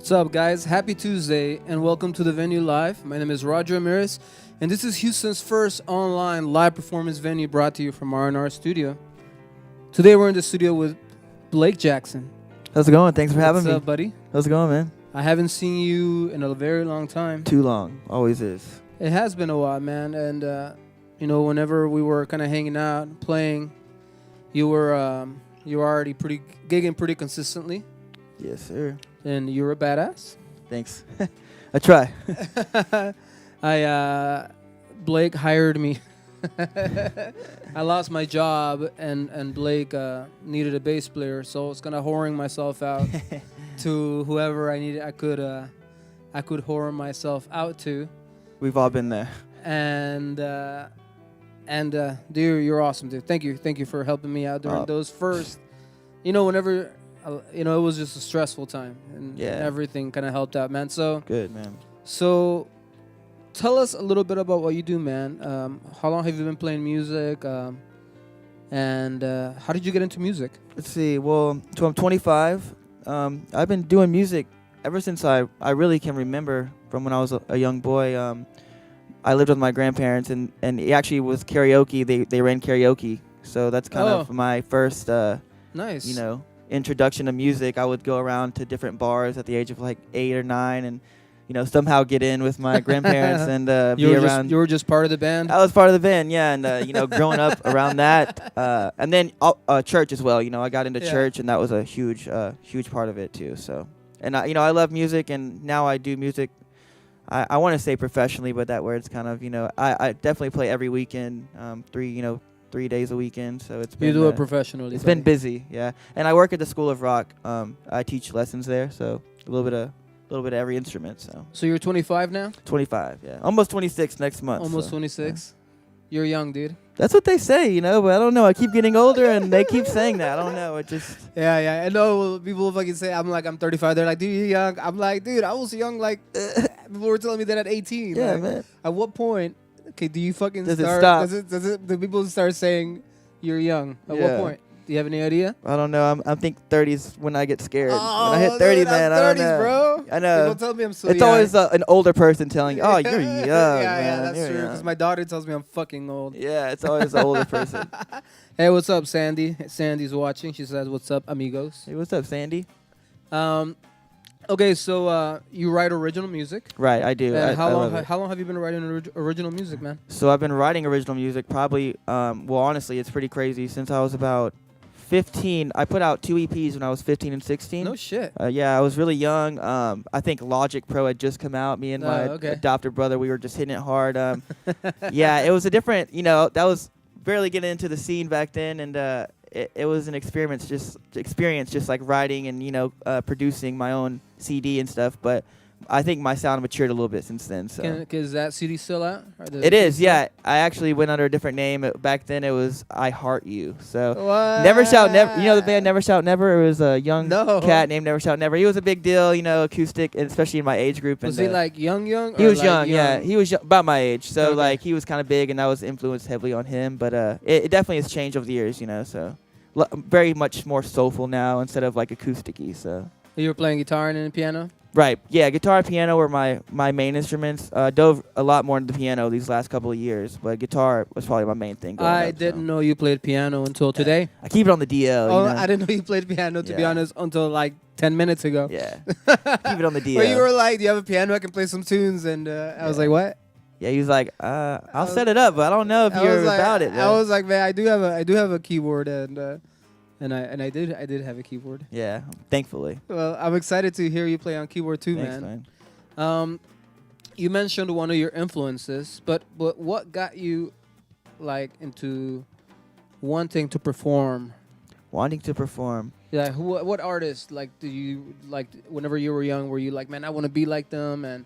What's up, guys? Happy Tuesday and welcome to the venue live. My name is Ramirez, and this is Houston's first online live performance venue brought to you from R&R Studio. Today we're in the studio with Blake Jackson. How's it going? Thanks for having me. What's up, buddy? How's it going, man? I haven't seen you in a very long time. Too long. Always is. It has been a while, man. And, whenever we were kind of hanging out, playing, you were already gigging pretty consistently. Yes, sir. And you're a badass. Thanks. I try. Blake hired me. I lost my job, and Blake needed a bass player, so I was kind of whoring myself out to whoever I needed. I could whore myself out to. We've all been there. And dude, you're awesome, dude. Thank you for helping me out during those first. Whenever. It was just a stressful time, and everything kind of helped out, man. So good, man. So, tell us a little bit about what you do, man. How long have you been playing music, and how did you get into music? Let's see. Well, so I'm 25. I've been doing music ever since I really can remember, from when I was a young boy. I lived with my grandparents, and it actually was karaoke. They ran karaoke, so that's kind of my first nice. Introduction to music. I would go around to different bars at the age of like 8 or 9 and somehow get in with my grandparents and be around. You were just part of the band? I was part of the band, yeah, and growing up around that, and then church as well. I got into church, and that was a huge part of it too. So, and I love music, and now I do music. I want to say professionally, but that word's kind of I definitely play every weekend, 3 days a weekend, so it's been. You do it professionally. It's been busy, yeah. And I work at the School of Rock. I teach lessons there, so a little bit of every instrument. So you're 25 now? 25, yeah. Almost 26 next month. Almost 26. Yeah. You're young, dude. That's what they say, but I don't know. I keep getting older, and they keep saying that. I don't know. It just. Yeah. I know people fucking say I'm 35. They're like, dude, you're young. I'm like, dude, I was young. Like, people were telling me that at 18. Yeah, like, man. At what point? Okay, do you fucking does start? It stop? Do people start saying you're young? At what point? Do you have any idea? I don't know. I think 30s when I get scared. Oh, when I hit 30, man, I don't know. Bro. I know. People tell me I'm so It's young. always an older person telling you, oh, you're young, yeah, that's you're true. Because my daughter tells me I'm fucking old. Yeah, it's always an older person. Hey, what's up, Sandy? Sandy's watching. She says, what's up, amigos? Hey, what's up, Sandy? Okay, so you write original music. Right, I do. And how love long have you been writing original music, man? So I've been writing original music probably, honestly, it's pretty crazy. Since I was about 15, I put out 2 EPs when I was 15 and 16. No shit. Yeah, I was really young. I think Logic Pro had just come out. Me and my adopted brother, we were just hitting it hard. Yeah, it was a different, that was barely getting into the scene back then, and it was an experience just like writing and producing my own CD and stuff. But I think my sound matured a little bit since then. So is that CD still out? It is, yeah. I actually went under a different name. Back then it was I Heart You. So what? Never Shout Never. The band Never Shout Never? It was a young cat named Never Shout Never. He was a big deal, acoustic, and especially in my age group. Was he like young? He was young, yeah. He was about my age. So like he was kind of big, and I was influenced heavily on him. But it definitely has changed over the years, so very much more soulful now instead of like acoustic-y. So you were playing guitar and piano? Right. Yeah, guitar and piano were my main instruments. Dove a lot more into the piano these last couple of years, but guitar was probably my main thing. I didn't know you played piano until today. I keep it on the DL. I didn't know you played piano, to be honest, until like 10 minutes ago. Yeah. Keep it on the DL. Where you were like, do you have a piano? I can play some tunes. And I was like, what? Yeah, he was like, I'll set it up, but I don't know if you're about it. I was like, man, I do have a keyboard, and I did have a keyboard. Yeah, thankfully. Well, I'm excited to hear you play on keyboard too, Thanks, man. You mentioned one of your influences, but what got you like into wanting to perform? Wanting to perform. Yeah, what artists like do you like? Whenever you were young, were you like, man, I want to be like them, and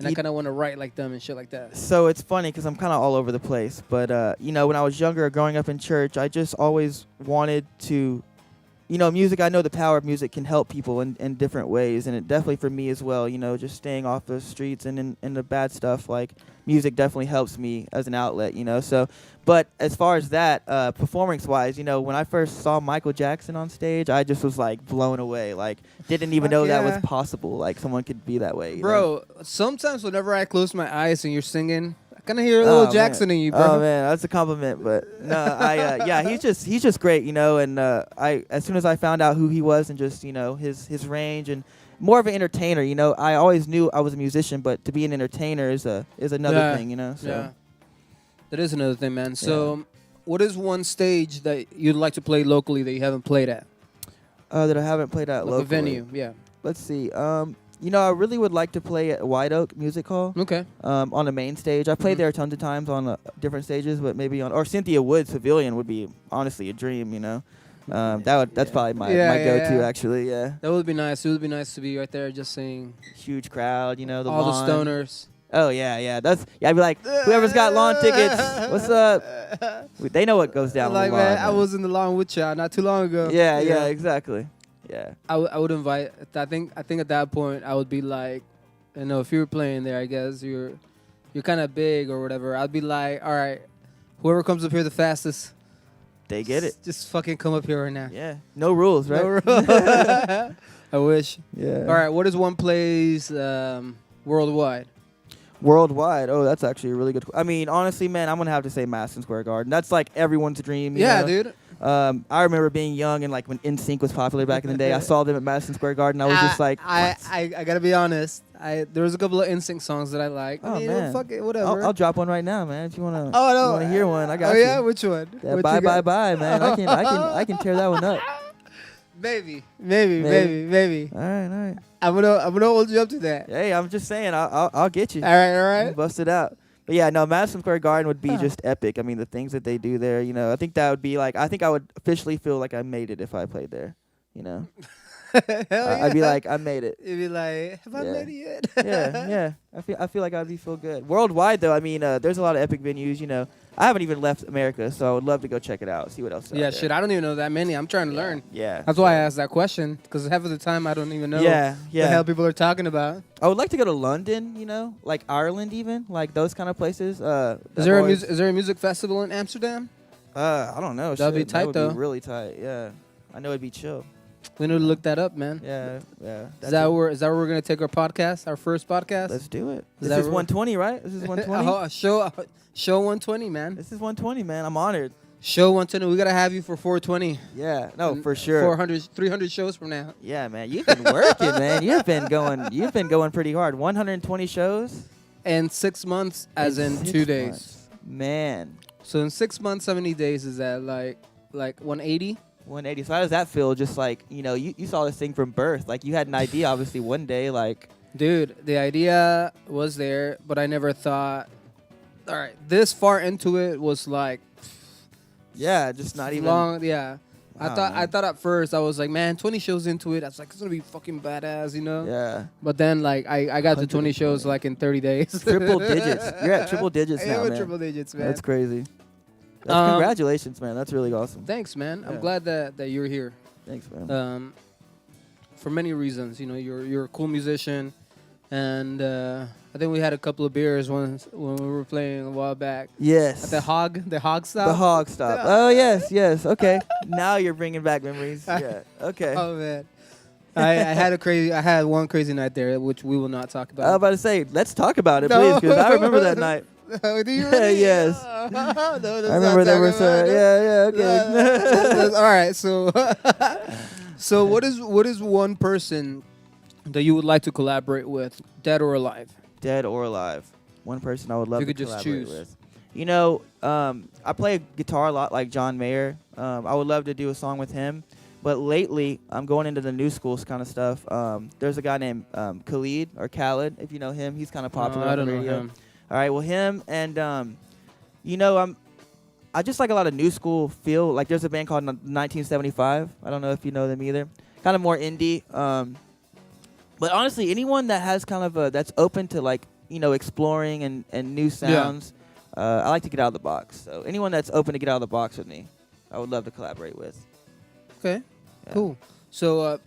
I kind of want to write like them and shit like that? So it's funny because I'm kind of all over the place. But, when I was younger, growing up in church, I just always wanted to music, I know the power of music can help people in different ways, and it definitely for me as well, just staying off the streets and in the bad stuff, like music definitely helps me as an outlet, so, but as far as that, performance-wise, when I first saw Michael Jackson on stage, I just was, like, blown away, like, didn't even know that was possible, like, someone could be that way, Bro, sometimes whenever I close my eyes and you're singing, I kind of hear a little Jackson in you, bro. Oh, man, that's a compliment, but, no, he's just great, and as soon as I found out who he was and just, his range and more of an entertainer, I always knew I was a musician, but to be an entertainer is another thing, so. Yeah, that is another thing, man. So, what is one stage that you'd like to play locally that you haven't played at? That I haven't played at locally. A venue, yeah. Let's see. I really would like to play at White Oak Music Hall. Okay. On the main stage. I played there tons of times on different stages, but maybe or Cynthia Woods Pavilion would be honestly a dream, That's probably my go-to actually, yeah. That would be nice. It would be nice to be right there just saying. Huge crowd, the all lawn. The stoners. Oh yeah. I'd be like, whoever's got lawn tickets, what's up? They know what goes down like, on the lawn. Man, I was in the lawn with y'all not too long ago. Yeah, exactly. Yeah. I would invite. I think at that point I would be like, if you were playing there, I guess you're kind of big or whatever. I'd be like, all right, whoever comes up here the fastest, they get it. Just fucking come up here right now. Yeah. No rules, right? No rules. I wish. Yeah. All right. What is one place worldwide? Worldwide? Oh, that's actually a really good. I mean, honestly, man, I'm gonna have to say Madison Square Garden. That's like everyone's dream. Yeah, dude. I remember being young and like when NSYNC was popular back in the day. I saw them at Madison Square Garden. I was just like, I gotta be honest. There was a couple of NSYNC songs that I like. Oh man, fuck it, whatever. I'll drop one right now, man. If you wanna, hear one, I got you. you. Oh yeah, which one? Yeah, bye, man. I can tear that one up. Maybe. All right. I'm gonna hold you up to that. Hey, I'm just saying, I'll get you. All right. Bust it out. But yeah, no, Madison Square Garden would be just epic. I mean, the things that they do there, I think that would be like, I think I would officially feel like I made it if I played there, I'd be like, I made it. You'd be like, have I made it yet? yeah. I feel like I'd be feel good. Worldwide, though, I mean, there's a lot of epic venues, I haven't even left America, so I would love to go check it out, see what else is out there. Shit, I don't even know that many. I'm trying to learn. Yeah. That's why I asked that question, because half of the time I don't even know the hell people are talking about. I would like to go to London, like Ireland even, like those kind of places. Is there a music festival in Amsterdam? I don't know. That'd be tight, though. Be really tight, yeah. I know it'd be chill. We need to look that up, man. Yeah. Is that where we're gonna take our podcast, our first podcast? Let's do it. This is 120, right? This is 120. Show 120, man. This is 120, man. I'm honored. Show 120. We gotta have you for 420. Yeah, no, for sure. 300 shows from now. Yeah, man. You've been working, man. You've been going pretty hard. 120 shows. And 6 months, as in 2 days. Months. Man. So in 6 months, how many days is that? Like 180? 180. So how does that feel? Just like, you saw this thing from birth. Like, you had an idea, obviously, one day. Like, dude, the idea was there, but I never thought, all right, this far into it was like, yeah, just not even long. Yeah. Wow, I thought at first, I was like, man, 20 shows into it. I was like, it's going to be fucking badass, Yeah. But then, like, I got to 20 shows, like, in 30 days. Triple digits. You're at triple digits now, man. Triple digits, man. That's crazy. Congratulations, man. That's really awesome. Thanks, man. Yeah. I'm glad that you're here. Thanks, man. For many reasons, you're a cool musician, and I think we had a couple of beers when we were playing a while back. Yes. At the hog stop. The hog stop. Oh yes. Okay. Now you're bringing back memories. Yeah. Okay. Oh man. I had one crazy night there, which we will not talk about. I was about to say, let's talk about it, please, because I remember that night. Oh, do you really? Yes. No, I remember there was okay. All right, so what is one person that you would like to collaborate with, dead or alive? Dead or alive. One person I would love to collaborate with. I play guitar a lot like John Mayer. I would love to do a song with him. But lately, I'm going into the new school kind of stuff. There's a guy named Khalid, if you know him. He's kind of popular on the radio. I don't know him. All right, well, him and, I just like a lot of new school feel. Like, there's a band called 1975. I don't know if you know them either. Kind of more indie. But honestly, anyone that has kind of that's open to, like, exploring and new sounds, I like to get out of the box. So anyone that's open to get out of the box with me, I would love to collaborate with. Okay. Yeah. Cool. So,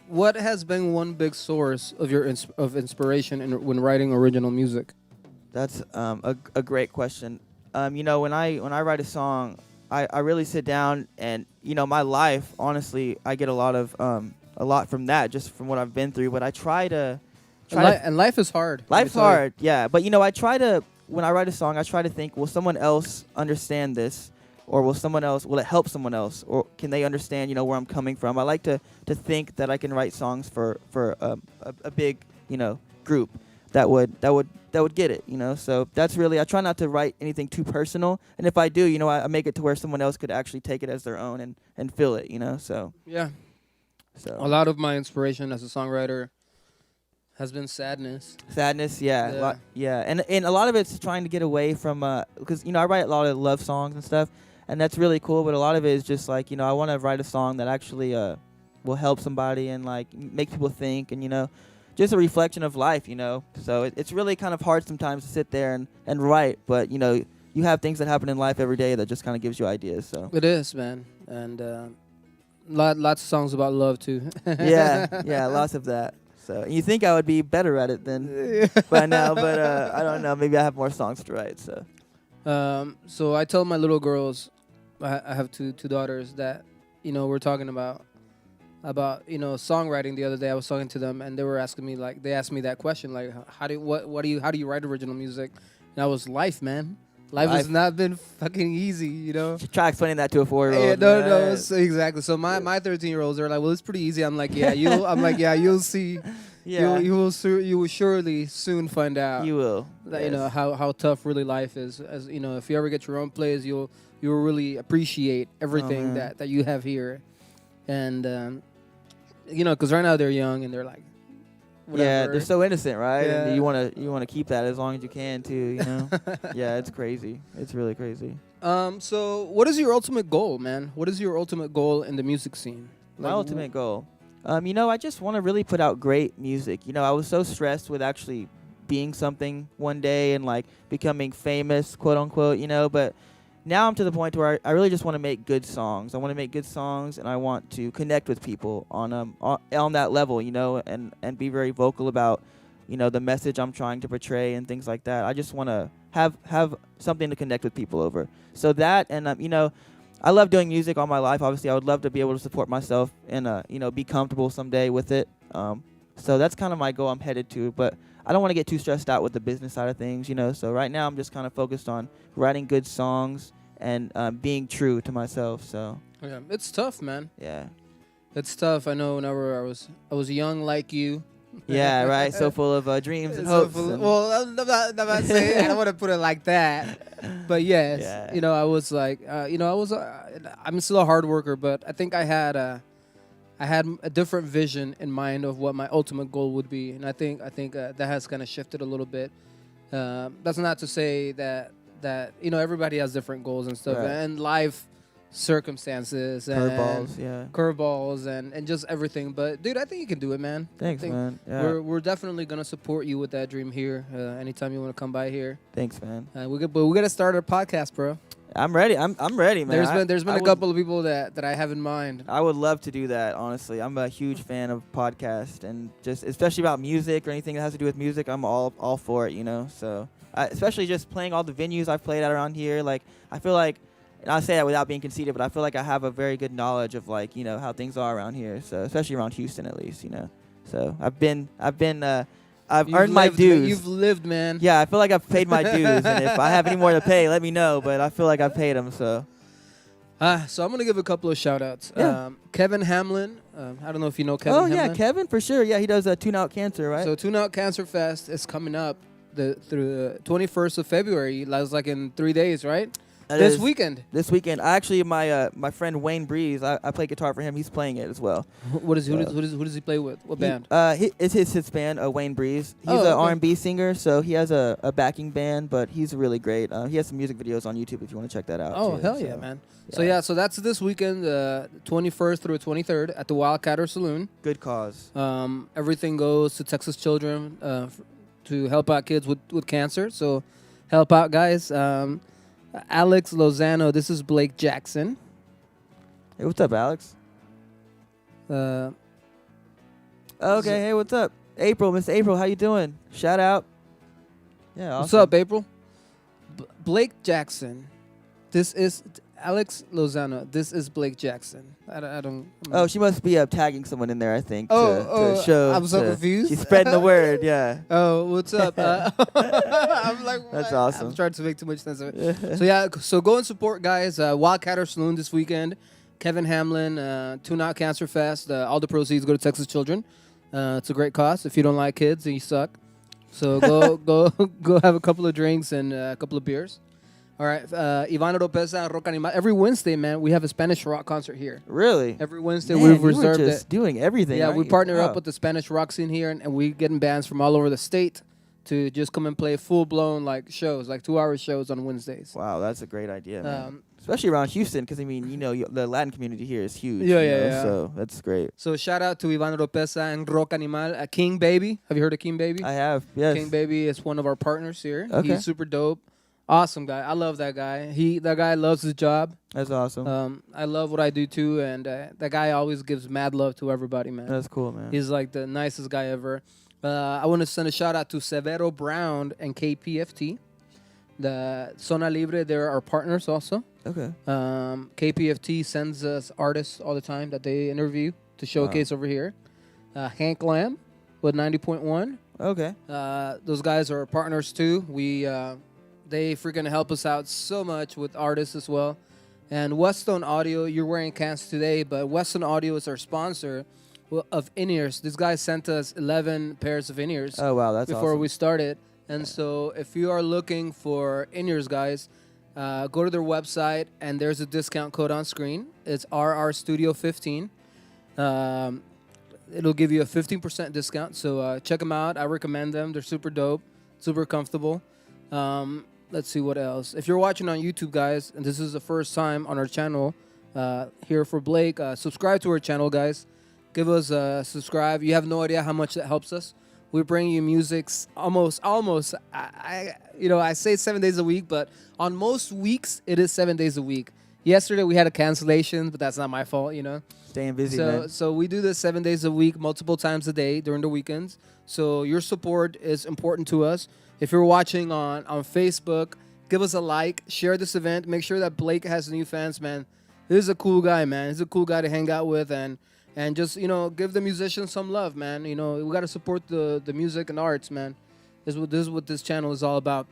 what has been one big source of your inspiration when writing original music? That's a great question. When I write a song, I really sit down and my life. Honestly, I get a lot from that, just from what I've been through. But I try to and life is hard. Life's hard, yeah. But I try to, when I write a song, I try to think, will someone else understand this, or will it help someone else, or can they understand where I'm coming from? I like to think that I can write songs for a big group that would get it. So that's really, I try not to write anything too personal, and if I do, I make it to where someone else could actually take it as their own and feel it. So yeah. So a lot of my inspiration as a songwriter has been sadness. Sadness, yeah. And a lot of it's trying to get away from, because, I write a lot of love songs and stuff, and that's really cool, but a lot of it is just like, I want to write a song that actually will help somebody and, like, make people think and, just a reflection of life, So it's really kind of hard sometimes to sit there and write, but, you have things that happen in life every day that just kind of gives you ideas, so. It is, man. And lots of songs about love, too. yeah, lots of that. So you think I would be better at it than by now, but I don't know. Maybe I have more songs to write. So I tell my little girls, I have two daughters, that we're talking about songwriting the other day. I was talking to them, and they were asking me, like, they asked me that question, like, how do you write original music? And I was, life, man. Life has not been fucking easy, Try explaining that to a 4-year-old. Yeah, no, exactly. So my 13-year-olds are like, well, it's pretty easy. I'm like, yeah, you'll see. Yeah. You will surely soon find out. You will. That, how tough really life is. As if you ever get your own place, you'll really appreciate everything that you have here, and because right now they're young and they're like, whatever. Yeah, they're so innocent, right? Yeah. And you wanna keep that as long as you can too. Yeah, it's crazy. It's really crazy. So what is your ultimate goal, man? What is your ultimate goal in the music scene? My ultimate goal. I just want to really put out great music. I was so stressed with actually being something one day and like becoming famous, quote unquote, but now I'm to the point where I really just want to make good songs. I want to make good songs, and I want to connect with people on that level, and be very vocal about, the message I'm trying to portray and things like that. I just want to have something to connect with people over. So that, and I love doing music all my life. Obviously, I would love to be able to support myself and be comfortable someday with it. So that's kind of my goal I'm headed to, but I don't want to get too stressed out with the business side of things, So right now I'm just kind of focused on writing good songs and being true to myself. So yeah, it's tough, man. Yeah, it's tough. I know. Whenever I was young like you. Yeah, right. So full of dreams and hopes. Well, I'm not saying I don't want to put it like that, but yes, yeah. I was like, I'm still a hard worker, but I think I had a different vision in mind of what my ultimate goal would be, and I think that has kind of shifted a little bit. That's not to say that everybody has different goals and stuff, right. And life circumstances and curveballs and just everything. But dude, I think you can do it, man. Thanks, man. Yeah. We're definitely gonna support you with that dream here. Anytime you want to come by here. Thanks, man. We gotta start our podcast, bro. I'm ready. I'm ready, man. There's been a couple of people that I have in mind. I would love to do that. Honestly, I'm a huge fan of podcasts and just especially about music or anything that has to do with music. I'm all for it. So especially just playing all the venues I've played at around here. Like I feel like. And I say that without being conceited, but I feel like I have a very good knowledge of like how things are around here. So especially around Houston, at least. So I've earned my dues. You've lived, man. Yeah, I feel like I've paid my dues, and if I have any more to pay, let me know. But I feel like I've paid them. So So I'm gonna give a couple of shout outs. Yeah. Kevin Hamlin. I don't know if you know Kevin. Oh Hamlin. yeah, Kevin for sure. Yeah, he does Tune Out Cancer, right? So Tune Out Cancer Fest is coming up through the 21st of February. That's like in 3 days, right? This weekend. I actually, my friend Wayne Breeze, I play guitar for him. He's playing it as well. Who does he play with? What band? It's his band, Wayne Breeze. He's an R&B singer, so he has a backing band, but he's really great. He has some music videos on YouTube if you want to check that out. Oh, too, hell yeah, man. So that's this weekend, 21st through 23rd at the Wildcatter Saloon. Good cause. Everything goes to Texas Children to help out kids with cancer. So help out, guys. Alex Lozano, this is Blake Jackson. Hey, what's up, Alex? Okay, hey, what's up? April, Miss April, how you doing? Shout out. Yeah, awesome. What's up, April? Blake Jackson. This is Alex Lozano. This is Blake Jackson. I don't. Oh, she must be tagging someone in there, I think. To show. I'm so confused. She's spreading the word, yeah. Oh, what's up? I'm like, what? That's awesome. I'm trying to make too much sense of it. So yeah, so go and support, guys. Wildcatter Saloon this weekend. Kevin Hamlin, Tune Out Cancer Fest. All the proceeds go to Texas children. It's a great cause. If you don't like kids, then you suck. So go have a couple of drinks and a couple of beers. All right, Iván Oropesa, Rock Animal. Every Wednesday, man, we have a Spanish rock concert here. Really? Every Wednesday, we've reserved it. Just doing everything. Yeah, we partner up with the Spanish rock scene here, and we getting bands from all over the state to just come and play full-blown like shows, like 2-hour shows on Wednesdays. Wow, that's a great idea, man. Especially around Houston, because, I mean, you know, the Latin community here is huge. Yeah. So that's great. So shout out to Iván Oropesa and Rock Animal. King Baby. Have you heard of King Baby? I have, yes. King Baby is one of our partners here. Okay. He's super dope. Awesome guy. I love that guy. That guy loves his job. That's awesome. I love what I do too, and that guy always gives mad love to everybody, man. That's cool, man. He's like the nicest guy ever. I want to send a shout out to Severo Brown and KPFT. The Zona Libre, they're our partners also. Okay. KPFT sends us artists all the time that they interview to showcase over here. Hank Lamb with 90.1. Okay. Those guys are our partners too. They freaking help us out so much with artists as well. And Westone Audio, you're wearing cans today, but Westone Audio is our sponsor of in-ears. This guy sent us 11 pairs of in-ears. Oh, wow, that's before awesome. we started. And so if you are looking for in-ears, guys, go to their website, and there's a discount code on screen. It's RRStudio15. It'll give you a 15% discount. So check them out. I recommend them. They're super dope, super comfortable. Let's see what else. If you're watching on YouTube, guys, and this is the first time on our channel here for Blake, subscribe to our channel, guys. Give us a subscribe. You have no idea how much that helps us. We bring you music almost. I say 7 days a week, but on most weeks it is 7 days a week. Yesterday we had a cancellation, but that's not my fault, Staying busy, man. So we do this 7 days a week, multiple times a day during the weekends. So your support is important to us. If you're watching on Facebook, give us a like, share this event, make sure that Blake has new fans, man. This is a cool guy, man. He's a cool guy to hang out with, and just, give the musicians some love, man. We got to support the music and arts, man. This is what this channel is all about.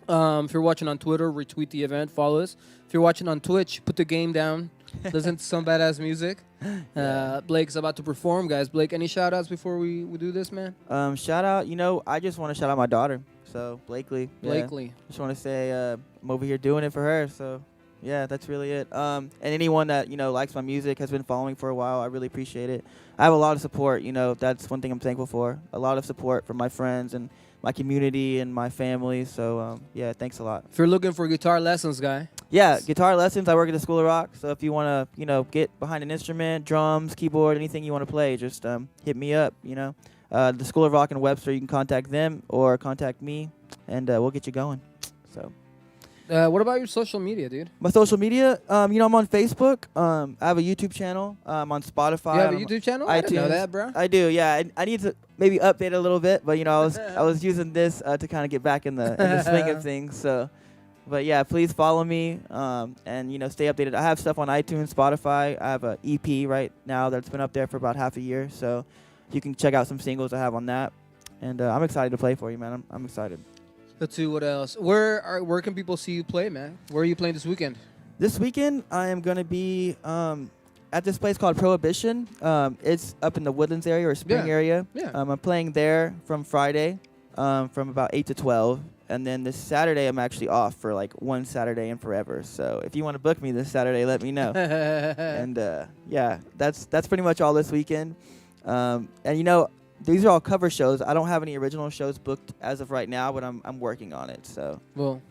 If you're watching on Twitter, retweet the event, follow us. If you're watching on Twitch, put the game down. Listen to some badass music. Blake's about to perform, guys. Blake, any shout-outs before we do this, man? Shout out, I just want to shout out my daughter. So, Blakely. Blakely. Just want to say I'm over here doing it for her. So, yeah, that's really it. And anyone that, likes my music, has been following for a while, I really appreciate it. I have a lot of support, that's one thing I'm thankful for. A lot of support from my friends and my community and my family. So, yeah, thanks a lot. If you're looking for guitar lessons, guy. Yeah, guitar lessons. I work at the School of Rock. So if you want to, get behind an instrument, drums, keyboard, anything you want to play, just hit me up, The School of Rock in Webster, you can contact them or contact me, and we'll get you going. So. What about your social media, dude? My social media, I'm on Facebook. I have a YouTube channel. I'm on Spotify. You have a YouTube channel? I didn't know that, bro. I do, yeah. I need to maybe update it a little bit, but I was using this to kind of get back in the swing of things. So, but yeah, please follow me and stay updated. I have stuff on iTunes, Spotify. I have an EP right now that's been up there for about half a year, so you can check out some singles I have on that. And I'm excited to play for you, man. I'm excited. Let's see what else. Where can people see you play, man? Where are you playing this weekend? This weekend, I am going to be at this place called Prohibition. It's up in the Woodlands area or Spring area. Yeah. I'm playing there from Friday from about 8 to 12. And then this Saturday, I'm actually off for like one Saturday and forever. So if you want to book me this Saturday, let me know. And yeah, that's pretty much all this weekend. And these are all cover shows. I don't have any original shows booked as of right now, but I'm working on it. So well,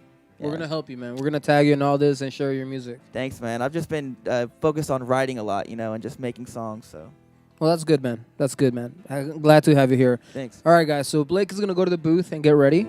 we're gonna help you, man. We're gonna tag you in all this and share your music. Thanks, man. I've just been focused on writing a lot, and just making songs. So. Well, that's good, man. That's good, man. I'm glad to have you here. Thanks. All right, guys. So Blake is gonna go to the booth and get ready.